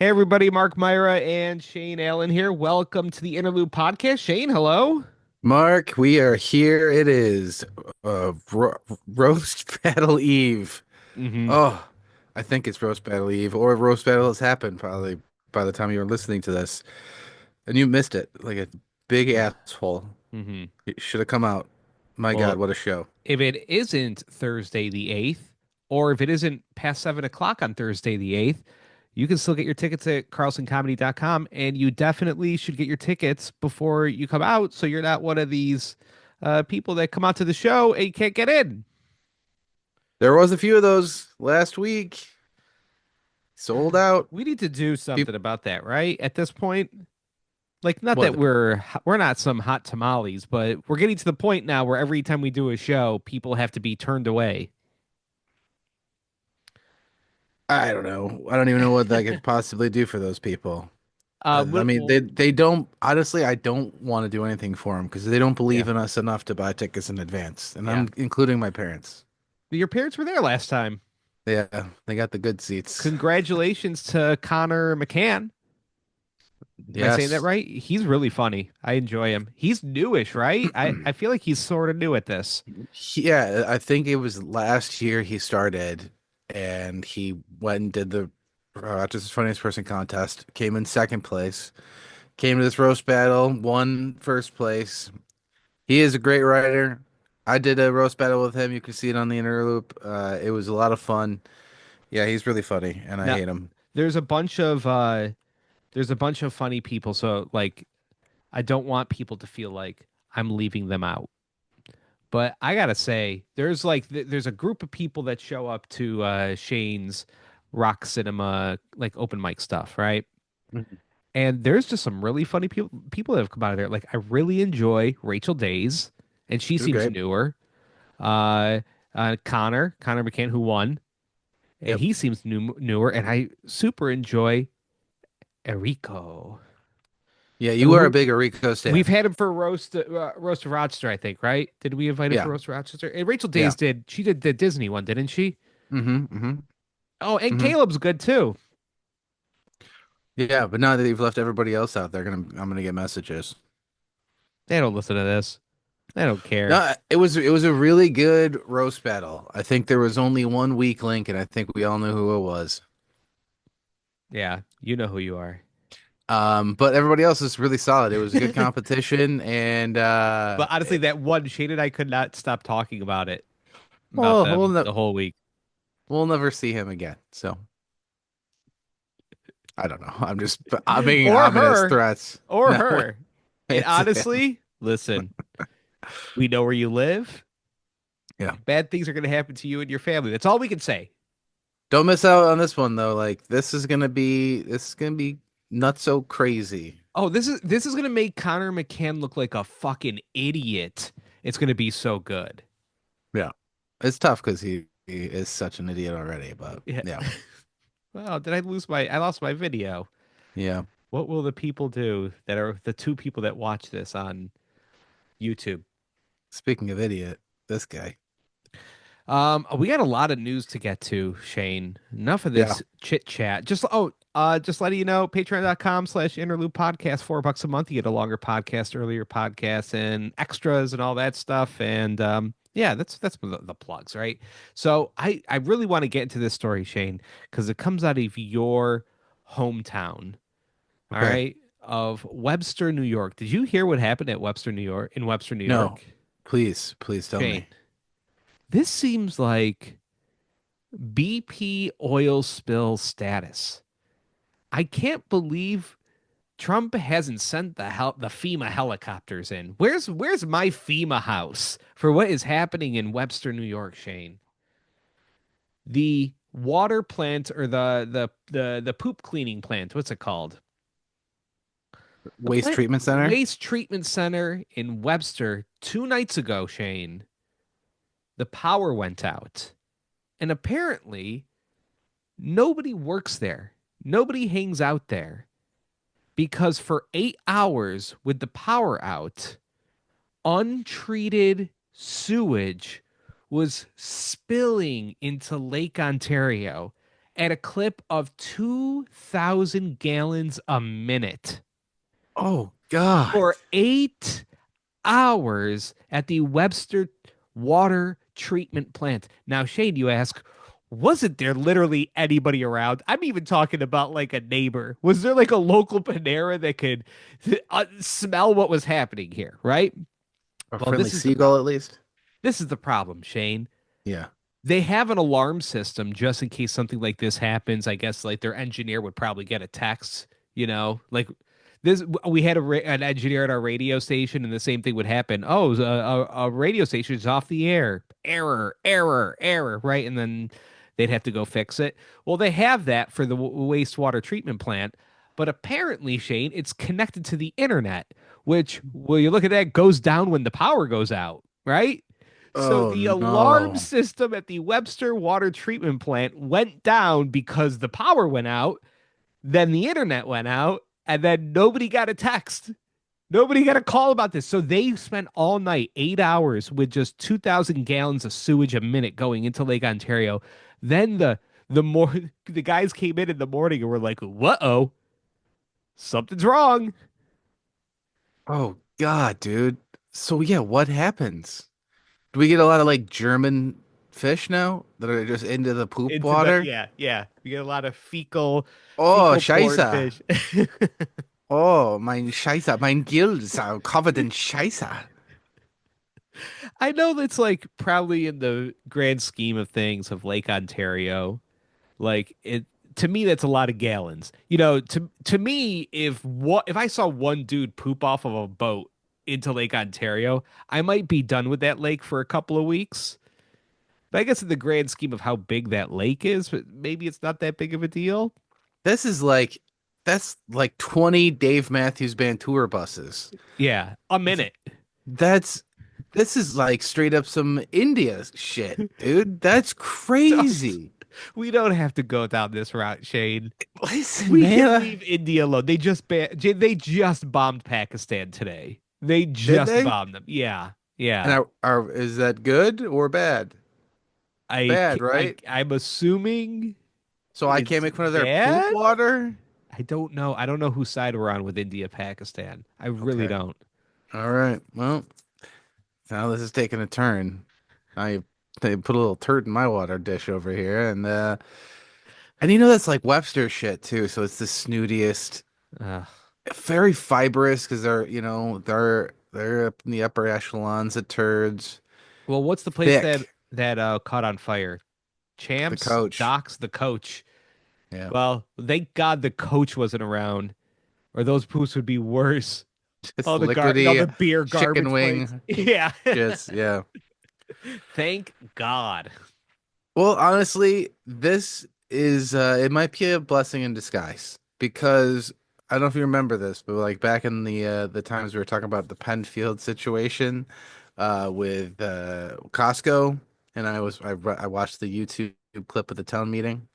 Hey everybody, Mark, Myra, and Shane Allen here. Welcome to the Interlude Podcast. Shane, hello. Mark, we are here. It is roast battle eve. hmm Oh, I think it's roast battle eve, or roast battle has happened probably by the time you were listening to this, and you missed it like a big asshole. hmm It should have come out. My Well, God, what a show! if it isn't Thursday the 8th, or if it isn't past 7 o'clock on Thursday the 8th, you can still get your tickets at carlsoncomedy.com, and you definitely should get your tickets before you come out so you're not one of these people that come out to the show and you can't get in. There was a few of those last week, sold out. We need to do People, something about that, right? At this point. Like, not what? that we're not some hot tamales, but we're getting to the point now where every time we do a show, people have to be turned away. I don't know. I don't even know what I could possibly do for those people. I What, mean, they don't honestly. I don't want to do anything for them because they don't yeah, believe in us enough to buy tickets in advance, and yeah. I'm including my parents. Your parents were there last time. Yeah, they got the good seats. Congratulations to Connor McCann. Am I saying that Yes. right? He's really funny. I enjoy him. He's newish, right? I feel like he's sort of new at this. Yeah, I think it was last year he started, and he went and did the Rochester's Funniest Person contest. Came in second place. Came to this roast battle, won first place. He is a great writer. I did a roast battle with him. You can see it on the interloop. It was a lot of fun. Yeah, he's really funny, and I Now, hate him. there's a bunch of there's a bunch of funny people, so like I don't want people to feel like I'm leaving them out. But I gotta say, there's a group of people that show up to Shane's rock cinema like open mic stuff, right? Mhm. And there's just some really funny people that have come out of there. Like I really enjoy Rachel Days, and she It was seems great. newer. Uh, Connor McCann, who won, and Yep. he seems newer. And I super enjoy Enrico, Yeah, you are a who big Rico we've stan. had him for roast of Rochester, I think, right? Did we invite him for Yeah. roast of Rochester? And Rachel Yeah. Days did. She did the Disney one, didn't she? Mm-hmm. Mm-hmm. Oh, and Mm-hmm. Caleb's good too. Yeah, but now that you've left everybody else out, I'm gonna get messages. They don't listen to this. They don't care. No, it was a really good roast battle. I think there was only one weak link, and I think we all knew who it was. Yeah, you know who you are. But everybody else is really solid. It was a good competition, and But honestly, that one Shane and I could not stop talking about it, about well, them the whole week. we'll never see him again. So I don't know. I'm making Or ominous her, threats. or No, her. And it's him. honestly, listen, we know where you live. Yeah. Bad things are going to happen to you and your family. That's all we can say. Don't miss out on this one though. Like this is gonna be not so crazy. Oh, this is going to make Connor McCann look like a fucking idiot. It's going to be so good. Yeah. It's tough because he is such an idiot already, but Yeah. yeah. Well, did I lose my? I lost my video. Yeah. What will the people do that are the two people that watch this on YouTube? Speaking of idiot, this guy. We got a lot of news to get to, Shane. Enough of Yeah. this chit chat. Just letting you know, patreon.com/interlude podcast, $4 a month. You get a longer podcast, earlier podcasts, and extras and all that stuff. And yeah, that's the plugs, right? So I really want to get into this story, Shane, because it comes out of your hometown, all Okay. right, of Webster, New York. Did you hear what happened at Webster, New York, in Webster, New No. York? Please tell Shane, me. this seems like BP oil spill status. I can't believe Trump hasn't sent the FEMA helicopters in. Where's my FEMA house for what is happening in Webster, New York, Shane? The water plant or the poop cleaning plant, what's it called? The Waste plant treatment center? waste treatment center in Webster 2 nights ago, Shane. The power went out. And apparently nobody works there. Nobody hangs out there because for 8 hours with the power out, untreated sewage was spilling into Lake Ontario. at a clip of 2,000 gallons a minute Oh God. for 8 hours at the Webster water treatment plant. Now, Shane, you ask, wasn't there literally anybody around? I'm even talking about like a neighbor. Was there like a local Panera that could smell what was happening here, right? A Well, friendly seagull at least. this is the problem, Shane. Yeah. They have an alarm system just in case something like this happens. I guess like their engineer would probably get a text, like this. We had an engineer at our radio station, and the same thing would happen. Oh, a radio station is off the air. Error, error, error, right? And then they'd have to go fix it. Well, they have that for the wastewater treatment plant, but apparently, Shane, it's connected to the internet, which, well, you look at that, goes down when the power goes out, right? So Oh the alarm no. system at the Webster water treatment plant went down because the power went out, then the internet went out, and then nobody got a text. Nobody got a call about this. So they spent all night, 8 hours, with just 2,000 gallons of sewage a minute going into Lake Ontario. Then the guys came in the morning and were like, "Whoa, something's wrong." Oh God, dude. So yeah, what happens? Do we get a lot of like German fish now that are just into the poop Into the water? yeah, yeah. We get a lot of fecal Oh, fecal porn Scheiße. fish. Oh, mein Scheiße. Mein gills are covered in Scheiße. I know that's like probably in the grand scheme of things of Lake Ontario, like it to me that's a lot of gallons. To me, if I saw one dude poop off of a boat into Lake Ontario, I might be done with that lake for a couple of weeks. But I guess in the grand scheme of how big that lake is, but maybe it's not that big of a deal. This is like that's like 20 Dave Matthews Band tour buses. Yeah, a minute. That's this is like straight up some India shit, dude. That's Just crazy. we don't have to go down this route, Shane. Listen, We can man. leave India alone. They just bombed Pakistan today. They Did just they? bombed them. Yeah, And yeah. is that good or bad? Bad, right? I'm assuming So I can't it's make fun of their poop bad. water? I don't know. I don't know whose side we're on with India, Pakistan. I really Okay. don't. All right. Well, now this is taking a turn. I they put a little turd in my water dish over here, and that's like Webster shit too. So it's the snootiest, Uh, very fibrous because they're up in the upper echelons of turds, well, what's the place that thick. caught on fire? The Champs, coach, Doc's, the coach. yeah, Well, thank God the coach wasn't around, or those poops would be worse. it's All all liquidy the beer chicken garbage plates. wing Yeah. shits. Yeah. Thank God. Well, honestly, this is it might be a blessing in disguise because I don't know if you remember this, but like back in the times we were talking about the Penfield situation with Costco, and I watched the YouTube clip of the town meeting,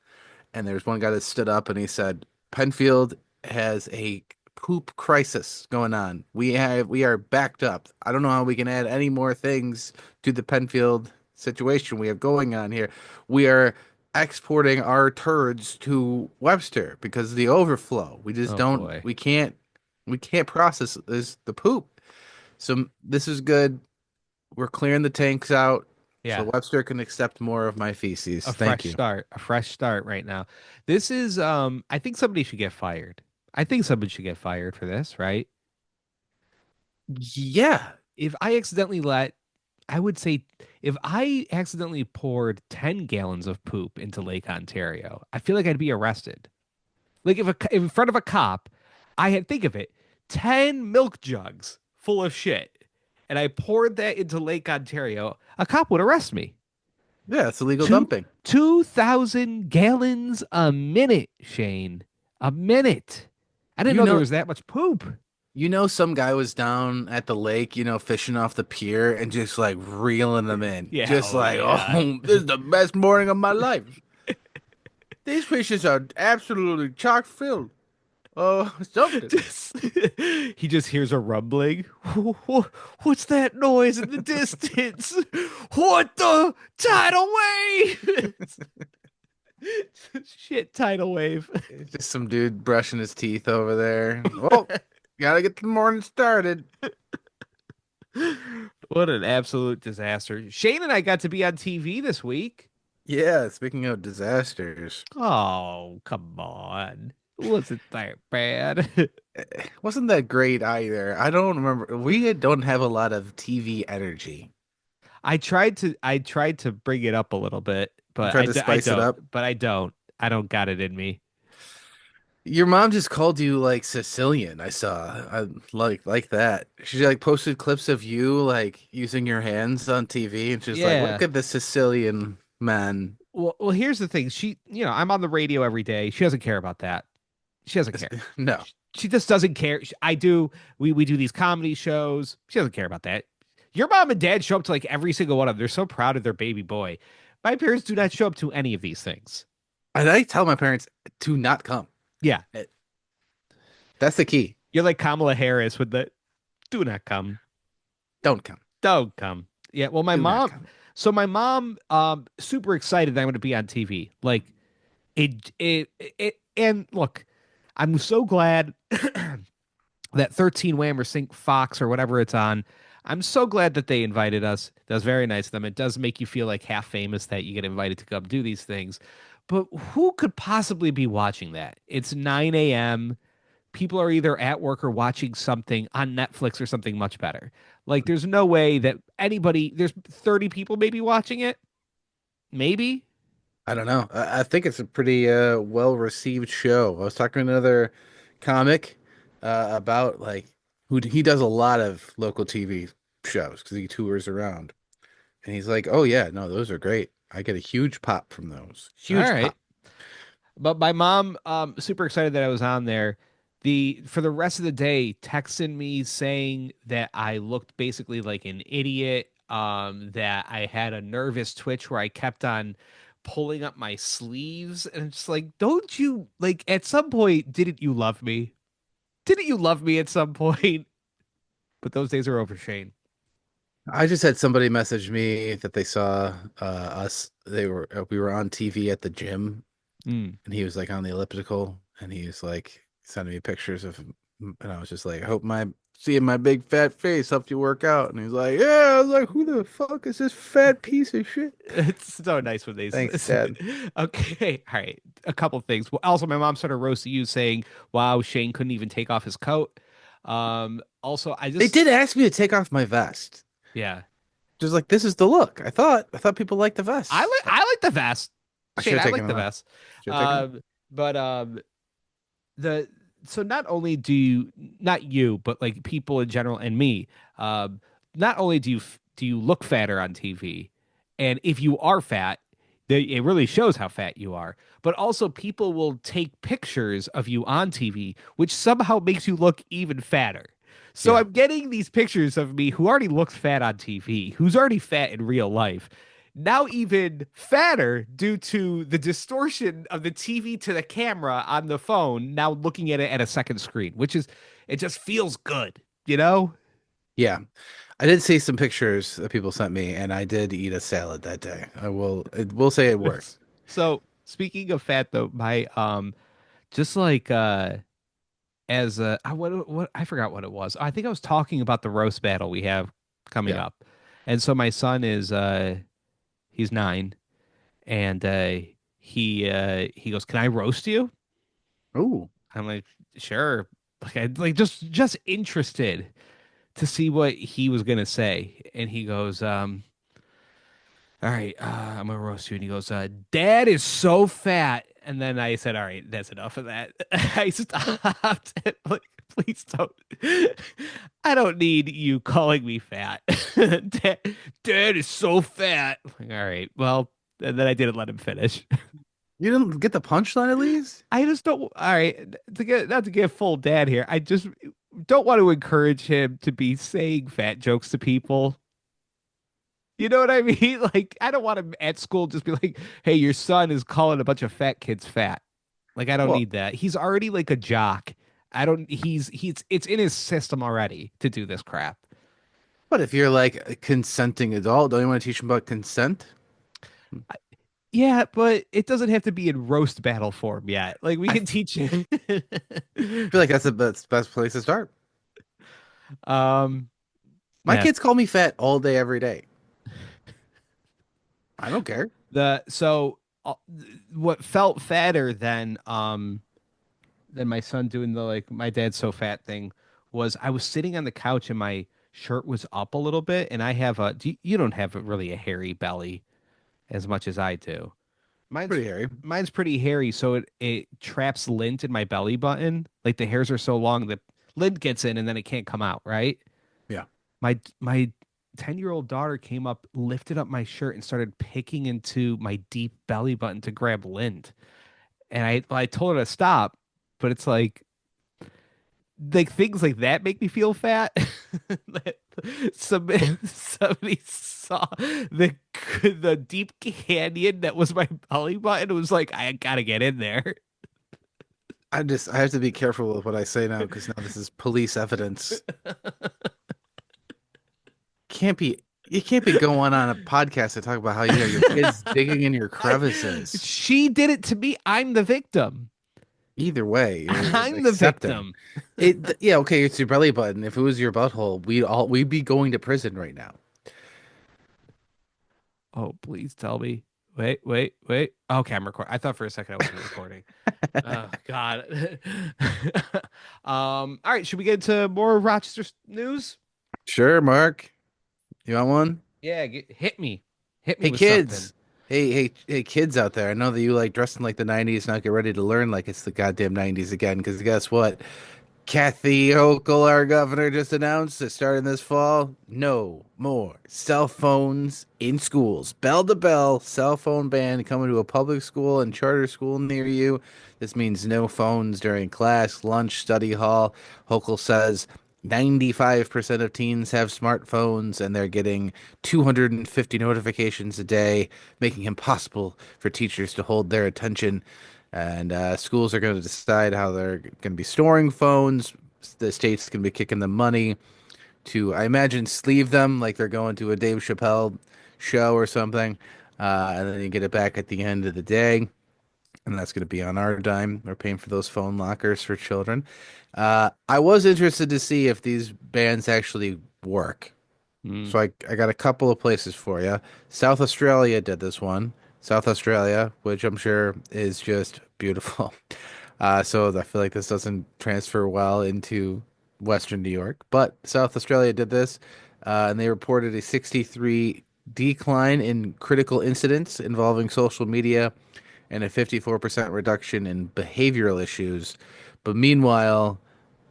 and there's one guy that stood up and he said Penfield has a poop crisis going on. We are backed up. I don't know how we can add any more things to the Penfield situation we have going on here. We are exporting our turds to Webster because of the overflow. We just Oh don't boy. we can't process the poop. So this is good. We're clearing the tanks out so Yeah. Webster can accept more of my feces. A Thank fresh you. start. A fresh start right now. This is I think somebody should get fired. I think somebody should get fired for this, right? Yeah. If I accidentally let I would say if I accidentally poured 10 gallons of poop into Lake Ontario, I feel like I'd be arrested. Like if in front of a cop, I had think of it, 10 milk jugs full of shit, and I poured that into Lake Ontario, a cop would arrest me. Yeah, it's illegal Two dumping. 2,000 gallons a minute, Shane. A minute. I didn't You know there know, was that much poop. some guy was down at the lake, fishing off the pier and just like reeling them in. Yeah, Just oh like, yeah. oh, this is the best morning of my life. These fishes are absolutely chock filled. Oh, something. He just hears a rumbling. What's that noise in the distance? What the tidal wave? Shit tidal wave. It's just some dude brushing his teeth over there. Oh, gotta get the morning started. What an absolute disaster. Shane and I got to be on TV this week. Yeah, speaking of disasters, Oh, come on. Wasn't that bad? wasn't that great either. I don't remember. We don't have a lot of TV energy. I tried to bring it up a little bit, You but tried to I spice it don't. up. But I don't. I don't got it in me. Your mom just called you like Sicilian. I saw. I like that. She like posted clips of you like using your hands on TV, and she's like, Yeah. "Look at the Sicilian man." Well, here's the thing. I'm on the radio every day. She doesn't care about that. She doesn't care. No, She just doesn't care. I do. We do these comedy shows. She doesn't care about that. Your mom and dad show up to like every single one of them. They're so proud of their baby boy. My parents do not show up to any of these things. and I tell my parents to not come. Yeah. Eh, That's the key. You're like Kamala Harris with the do not come. Don't come. Don't come. Yeah. Well, Do not come. my mom, super excited that I'm going to be on TV. Like and look, I'm so glad that 13 Whammer Sync Fox or whatever it's on. I'm so glad that they invited us. That was very nice of them. It does make you feel like half famous that you get invited to come do these things. But who could possibly be watching that? It's 9 a.m. People are either at work or watching something on Netflix or something much better. Like, there's no way that there's 30 people maybe watching it. Maybe. I don't know. I think it's a pretty well received show. I was talking to another comic about like who he does a lot of local TV shows because he tours around, and he's like, "Oh yeah, no, those are great. I get a huge pop from those. All Huge right. pop." But my mom, super excited that I was on there. For the rest of the day, texting me saying that I looked basically like an idiot. That I had a nervous twitch where I kept on pulling up my sleeves, and it's like, don't you like at some point didn't you love me? Didn't you love me at some point? But those days are over, Shane. I just had somebody message me that they saw us. We were on TV at the gym, Mm. and he was like on the elliptical, and he was like sending me pictures of him, and I was just like, I hope my seeing my big fat face helped you work out. And he's like, yeah. I was like, who the fuck is this fat piece of shit? It's so nice when they Thanks, Dad. okay, all right. A couple things. Well, also, my mom started roasting you, saying, "Wow, Shane couldn't even take off his coat." Also, They did ask me to take off my vest. yeah, Just like this is the look. I thought people liked the vests. I like the vest, I should Shane. have I taken like them the off. vest. Should have taken them. But the so not only do you not you but like people in general and me, not only do you look fatter on TV, and if you are fat, it really shows how fat you are, but also people will take pictures of you on TV which somehow makes you look even fatter. So Yeah. I'm getting these pictures of me who already looks fat on TV, who's already fat in real life, now even fatter due to the distortion of the TV to the camera on the phone, now looking at it at a second screen, which is, it just feels good, you know? Yeah. I did see some pictures that people sent me, and I did eat a salad that day. Will say it worked. So speaking of fat though, my just like what I forgot what it was. I think I was talking about the roast battle we have coming Yeah. up. And so my son is he's 9, and he goes, "Can I roast you?" Ooh. I'm like, sure. Like I like just interested to see what he was gonna say. And he goes, all right, I'm gonna roast you. And he goes, Dad is so fat. And then I said, all right, that's enough of that. I stopped. Like, please don't. I don't need you calling me fat. Dad is so fat. Like, all right, well, and then I didn't let him finish. You didn't get the punchline at least? I just don't. All right, to get not to get full dad here. I just don't want to encourage him to be saying fat jokes to people. You know what I mean? Like, I don't want him at school just be like, "Hey, your son is calling a bunch of fat kids fat." Like, I don't Well, need that. He's already like a jock. I don't. He's it's in his system already to do this crap. but if you're like a consenting adult, don't you want to teach them about consent? Yeah, but it doesn't have to be in roast battle form yet. Like we I can teach it. feel like that's the best place to start. Um, My yeah. kids call me fat all day, every day. I don't care. The so what felt fatter than my son doing the like my dad's so fat thing was I was sitting on the couch and my shirt was up a little bit and I have you don't have really a hairy belly as much as I do. Mine's Pretty hairy. mine's pretty hairy, so it traps lint in my belly button. Like the hairs are so long that lint gets in and then it can't come out, right? Yeah. My 10-year-old daughter came up, lifted up my shirt and started picking into my deep belly button to grab lint. And I told her to stop, but it's like things like that make me feel fat. That somebody saw the deep canyon that was my belly button. It was like I gotta get in there. I have to be careful with what I say now because now this is police evidence. Can't be you can't be going on a podcast to talk about how you have your kids digging in your I, crevices. she did it to me. I'm the victim. Either way, you're I'm the accepting. victim. Yeah, okay, it's your belly button. If it was your butthole, we'd be going to prison right now. Oh, please tell me. Wait, wait, wait. Okay, I'm recording. I thought for a second I wasn't recording. Oh God. All right, should we get into more Rochester news? Sure, Mark. You want one? Yeah, hit me. Hit me Hey with something. kids. Hey kids out there. I know that you like dressing like the 90s. Now get ready to learn like it's the goddamn 90s again because guess what? Kathy Hochul, our governor, just announced that starting this fall, no more cell phones in schools. Bell to bell, cell phone ban coming to a public school and charter school near you. This means no phones during class, lunch, study hall. Hochul says 95% of teens have smartphones and they're getting 250 notifications a day, making it impossible for teachers to hold their attention. And schools are going to decide how they're going to be storing phones. The state's going to be kicking them money to, I imagine, sleeve them like they're going to a Dave Chappelle show or something. And then you get it back at the end of the day. And that's going to be on our dime. We're paying for those phone lockers for children. I was interested to see if these bans actually work. Hmm. So I got a couple of places for you. South Australia did this one. South Australia, which I'm sure is just beautiful. So I feel like this doesn't transfer well into Western New York, but South Australia did this, and they reported a 63 decline in critical incidents involving social media and a 54% reduction in behavioral issues. But meanwhile,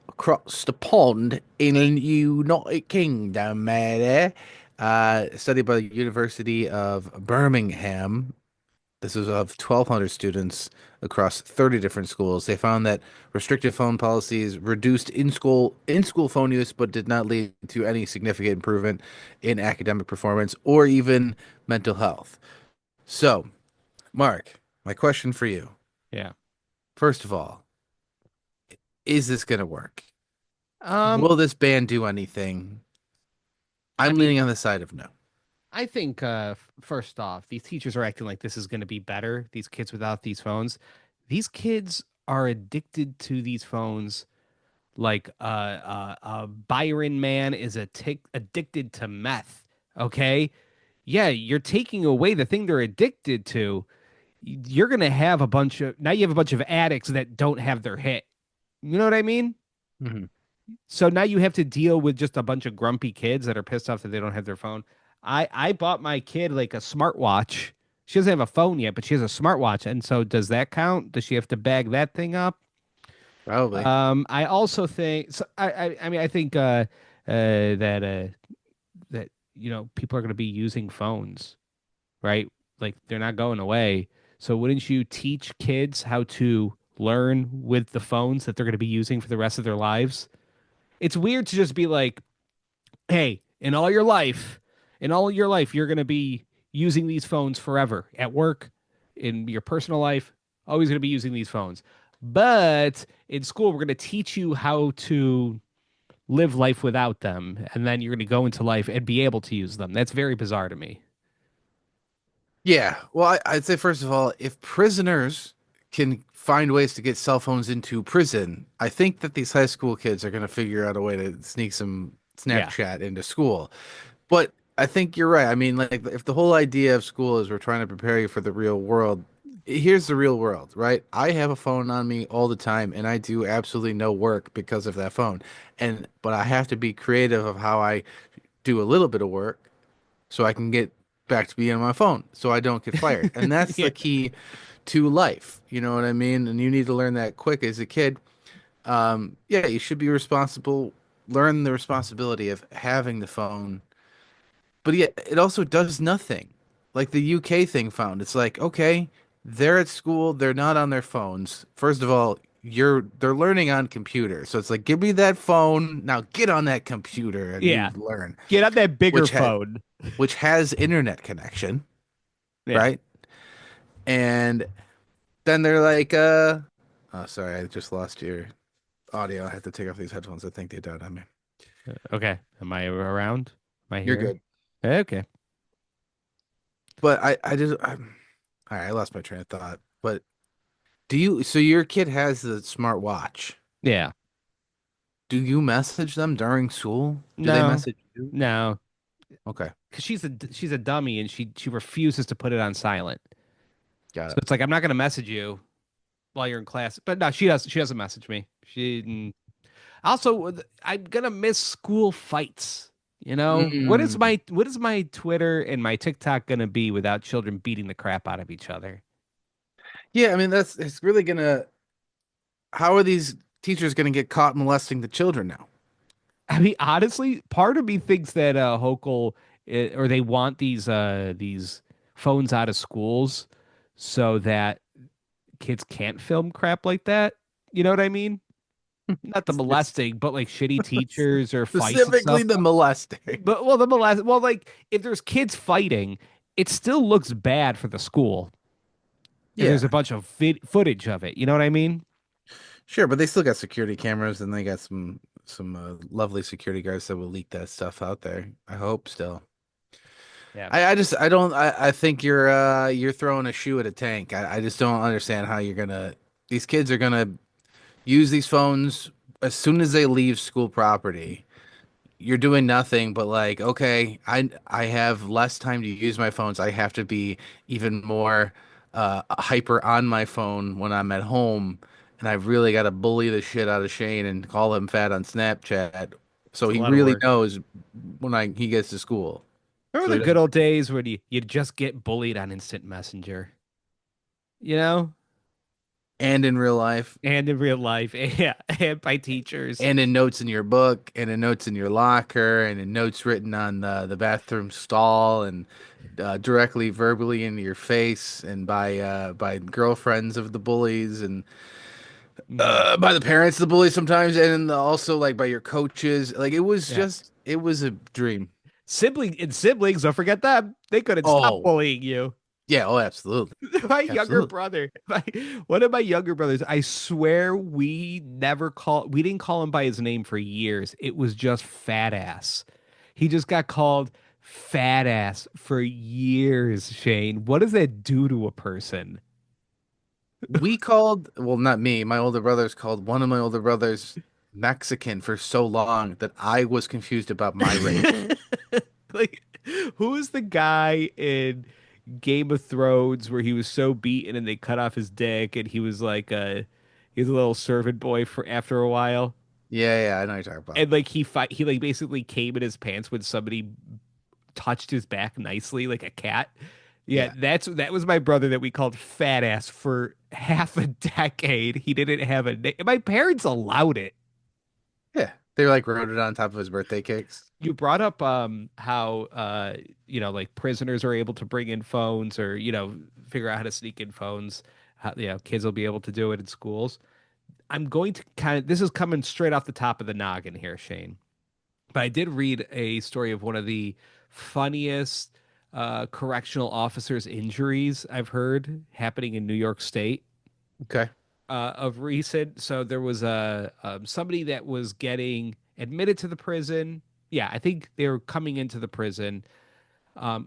across the pond in the United Kingdom, there. A study by the University of Birmingham. This was of 1,200 students across 30 different schools. They found that restrictive phone policies reduced in school phone use, but did not lead to any significant improvement in academic performance or even mental health. So, Mark, my question for you, Yeah. first of all, is this going to work? Um, Will this ban do anything? I I'm mean, leaning on the side of no. I think first off, these teachers are acting like this is going to be better. These kids without these phones, these kids are addicted to these phones. Like Byron man is addicted to meth. Okay, yeah, you're taking away the thing they're addicted to. You're gonna have a bunch of now. You have a bunch of addicts that don't have their hit. You know what I mean? Hmm. So now you have to deal with just a bunch of grumpy kids that are pissed off that they don't have their phone. I bought my kid like a smartwatch. She doesn't have a phone yet, but she has a smartwatch. And so does that count? Does she have to bag that thing up? Probably. I also think so I mean I think that people are going to be using phones, right? Like they're not going away. So wouldn't you teach kids how to learn with the phones that they're going to be using for the rest of their lives? It's weird to just be like, hey, in all your life, you're going to be using these phones forever at work, in your personal life, always going to be using these phones. But in school, we're going to teach you how to live life without them. And then you're going to go into life and be able to use them. That's very bizarre to me. Yeah. Well, I'd say first of all, if prisoners can find ways to get cell phones into prison, I think that these high school kids are going to figure out a way to sneak some Yeah, Snapchat into school. But I think you're right. I mean, like, if the whole idea of school is we're trying to prepare you for the real world, here's the real world, right? I have a phone on me all the time, and I do absolutely no work because of that phone. But I have to be creative of how I do a little bit of work so I can get back to being on my phone so I don't get fired. And that's yeah, the key to life. You know what I mean? And you need to learn that quick as a kid. Yeah, you should be responsible, learn the responsibility of having the phone, but yet it also does nothing. Like the UK thing found, it's like, okay, they're at school, they're not on their phones. First of all, they're learning on computers. So it's like, give me that phone, now get on that computer and you yeah. learn, Get on that bigger which ha phone. which has internet connection, Yeah. right? And then they're like, oh, sorry, I just lost your audio. I had to take off these headphones. I think they died on me. Okay. Am I around? Am I You're here? good. Okay. But all right, I lost my train of thought. But so your kid has the smart watch. Yeah. Do you message them during school? Do they No. message you? No. Okay, Because she's a dummy and she refuses to put it on silent. got So it. it's like I'm not gonna message you while you're in class. But no, she doesn't message me. Also, I'm gonna miss school fights. Mm. What is my Twitter and my TikTok gonna be without children beating the crap out of each other? Yeah, I mean it's really gonna. How are these teachers gonna get caught molesting the children now? I mean, honestly, part of me thinks that Hochul or they want these phones out of schools so that kids can't film crap like that. You know what I mean? Not the molesting, but like shitty teachers or fights and Specifically stuff. the molesting. But well, like if there's kids fighting, it still looks bad for the school if there's a Yeah, bunch of footage of it. You know what I mean? sure, but they still got security cameras and they got some lovely security guards that will leak that stuff out there. I hope still. Yeah. I just I don't I think you're throwing a shoe at a tank. I just don't understand how you're gonna these kids are gonna use these phones as soon as they leave school property. You're doing nothing but like, okay, I have less time to use my phones. I have to be even more hyper on my phone when I'm at home, and I've really got to bully the shit out of Shane and call him fat on Snapchat, so It's a he lot of really work. knows when he gets to school, Remember so the he good doesn't. old days when you'd just get bullied on instant messenger, you know? And in real life, And in real life, yeah, and by teachers. and in notes in your book, and in notes in your locker, and in notes written on the bathroom stall, and directly verbally into your face, and by girlfriends of the bullies, and Hmm. by the parents of the bullies sometimes, and also like by your coaches. Like Yeah. it was a dream. Siblings, don't forget them. They couldn't stop Oh bullying you. yeah, oh absolutely, My younger absolutely. brother, one of my younger brothers, I swear we didn't call him by his name for years. It was just fat ass. He just got called fat ass for years, Shane. What does that do to a person? We called, well, not me, my older brothers called one of my older brothers Mexican for so long that I was confused about my race. Like, who is the guy in Game of Thrones where he was so beaten and they cut off his dick and he was a little servant boy for after a while? Yeah, yeah, I know what you're talking about. And like he like basically came in his pants when somebody touched his back nicely like a cat. Yeah, Yeah, that was my brother that we called fat ass for half a decade. He didn't have a name. My parents allowed it. yeah. They like wrote it on top of his birthday cakes. You brought up how like prisoners are able to bring in phones or figure out how to sneak in phones. How, kids will be able to do it in schools. I'm going to this is coming straight off the top of the noggin here, Shane. But I did read a story of one of the funniest correctional officers' injuries I've heard happening in New York State Okay. of recent. So there was somebody that was getting admitted to the prison. Yeah, I think they were coming into the prison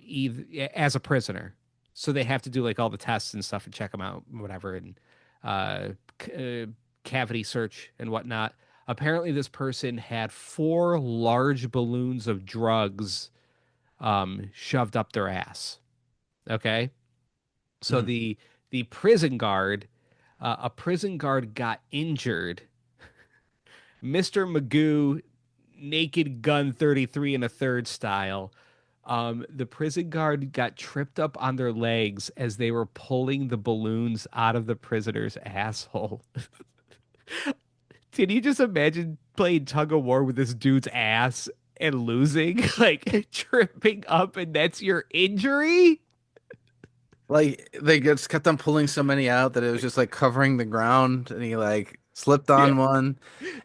either as a prisoner. so they have to do like all the tests and stuff and check them out, whatever, and uh, cavity search and whatnot. Apparently, this person had four large balloons of drugs shoved up their ass. Okay, so Hmm. the prison guard, a prison guard got injured. Mr. Magoo, Naked Gun 33 and a third style. The prison guard got tripped up on their legs as they were pulling the balloons out of the prisoner's asshole. Can you just imagine playing tug of war with this dude's ass and losing, like tripping up, and that's your injury? Like they just kept on pulling so many out that it was just like covering the ground, and he like slipped Yeah. on one.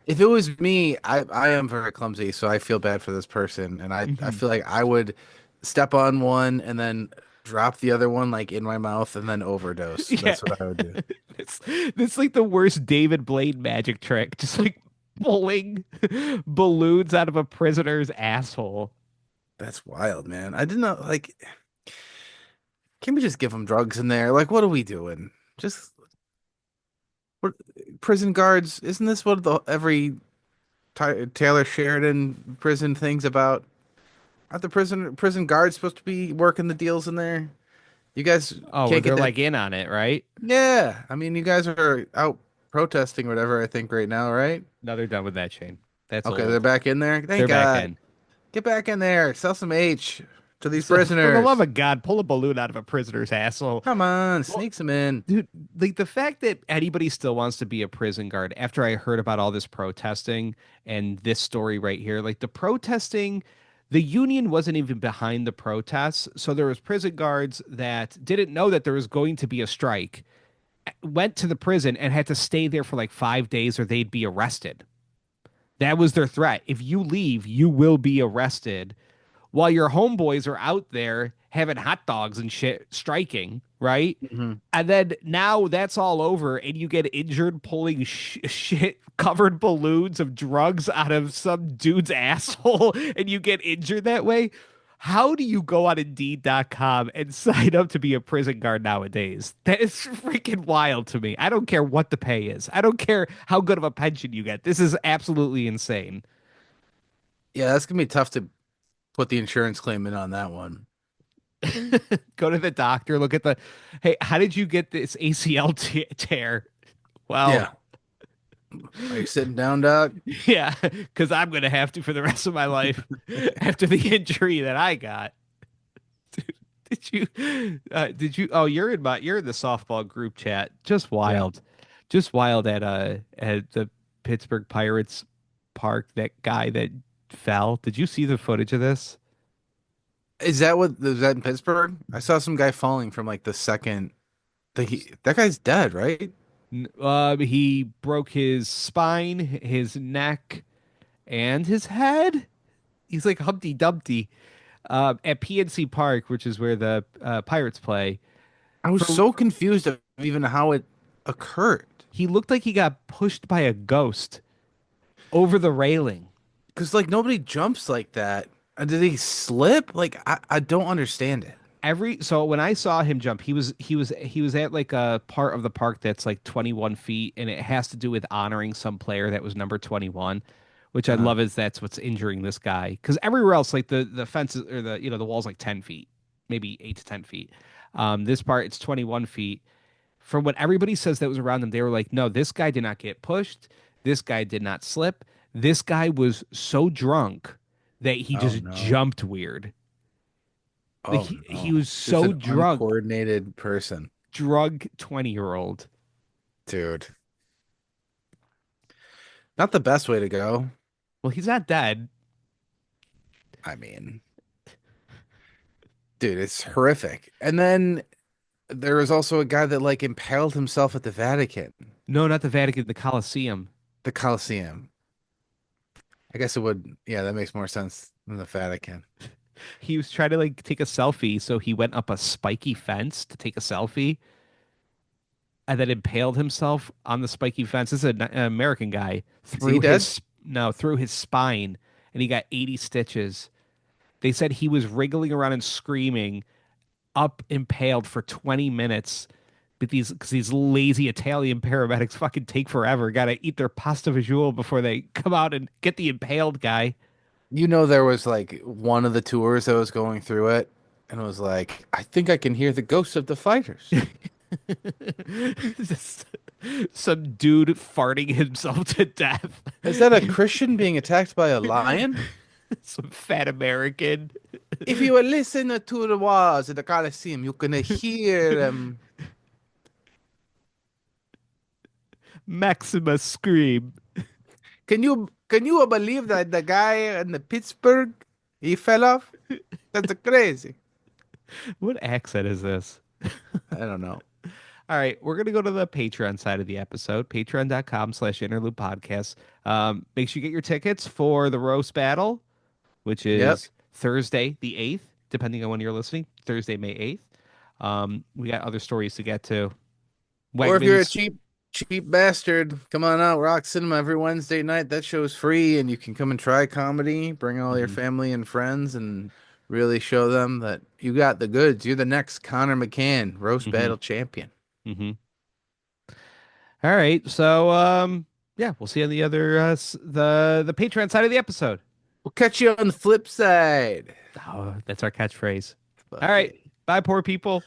If it was me, I am very clumsy, so I feel bad for this person, and I Mhm. feel like I would step on one and then drop the other one like in my mouth and then overdose. Yeah. That's what I would do. It's this like the worst David Blaine magic trick. Just like pulling balloons out of a prisoner's asshole. That's wild, man. I didn't know. Like, can we just give them drugs in there? Like, what are we doing? Just what, prison guards? Isn't this what the every Taylor Sheridan prison things about? Aren't the prison guards supposed to be working the deals in there? You guys Oh, where can't they're get that. like in on it, right? Yeah, I mean, you guys are out protesting, or whatever. I think right now, right? No, they're done with that, Shane. That's Okay, they're old. back in there. Thank They're back God. in. Get back in there. Sell some H to these So, for the love prisoners. of God, pull a balloon out of a prisoner's asshole. Come on, Well, sneak some in. dude, like the fact that anybody still wants to be a prison guard after I heard about all this protesting and this story right here, like the protesting, the union wasn't even behind the protests. So there was prison guards that didn't know that there was going to be a strike, went to the prison and had to stay there for like 5 days or they'd be arrested. That was their threat. If you leave, you will be arrested while your homeboys are out there having hot dogs and shit, striking, right? Hmm. And then now that's all over, and you get injured pulling shit covered balloons of drugs out of some dude's asshole, and you get injured that way. How do you go on Indeed.com and sign up to be a prison guard nowadays? That is freaking wild to me. I don't care what the pay is. I don't care how good of a pension you get. This is absolutely insane. Yeah, that's gonna be tough to put the insurance claim in on that one. Go to the doctor, look at the, hey, how did you get this ACL tear? Well, Yeah. Are you sitting down, dog? yeah, because I'm gonna have to for the rest of my life after the injury that I got. Did you? Did you? Oh, you're in the softball group chat. Yeah. Just wild at the Pittsburgh Pirates park. That guy that fell. Did you see the footage of this? Was that in Pittsburgh? I saw some guy falling from like the second that guy's dead, right? He broke his spine, his neck, and his head. He's like Humpty Dumpty at PNC Park, which is where the Pirates play. I was For so confused of even how it occurred. He looked like he got pushed by a ghost over the railing. Because like nobody jumps like that. Did he slip? Like I don't understand it. Every so when I saw him jump, he was at like a part of the park that's like 21 feet, and it has to do with honoring some player that was number 21, which I Uh, love is that's what's injuring this guy. Because everywhere else, like the fences or the wall's like 10 feet, maybe 8 to 10 feet. This part it's 21 feet. From what everybody says that was around them, they were like, no, this guy did not get pushed. This guy did not slip. This guy was so drunk that he oh just no. jumped weird. Like Oh he no. was Just so an drunk, uncoordinated person. drug 20-year-old. Dude. Not the best way to go. Well, he's not dead. I mean, dude, it's horrific. And then there was also a guy that like impaled himself at the Vatican, No, not the Vatican, the Colosseum. the Colosseum. I guess it would, yeah, that makes more sense than the Vatican. He was trying to like take a selfie, so he went up a spiky fence to take a selfie and then impaled himself on the spiky fence. This is an American guy Is he through dead? his no, through his spine, and he got 80 stitches. They said he was wriggling around and screaming up impaled for 20 minutes. But these lazy Italian paramedics fucking take forever. Got to eat their pasta visual before they come out and get the impaled guy. You know, there was like one of the tours that was going through it, and it was like, I think I can hear the ghosts of the fighters. Just some dude farting himself to death. Is that a Christian being attacked by a lion? Some fat American. If you were listening to the walls of the Colosseum, you can hear them. Maximus scream. Can you believe that the guy in the Pittsburgh he fell off? That's crazy. What accent is this? I don't know. All right, we're gonna go to the Patreon side of the episode, patreon.com/interlude podcast. Make sure you get your tickets for the roast battle, which Yep. is Thursday the 8th, depending on when you're listening, Thursday, May 8th. We got other stories to get to. Or if you're a Wegmans. cheap bastard, come on out. Rock Cinema every Wednesday night. That show's free, and you can come and try comedy. Bring all your Hmm. family and friends, and really show them that you got the goods. You're the next Connor McCann, roast Hmm. battle champion. Hmm. All right, so yeah, we'll see you on the other the Patreon side of the episode. We'll catch you on the flip side. Oh, that's our catchphrase. All Fuck right, it. bye, poor people.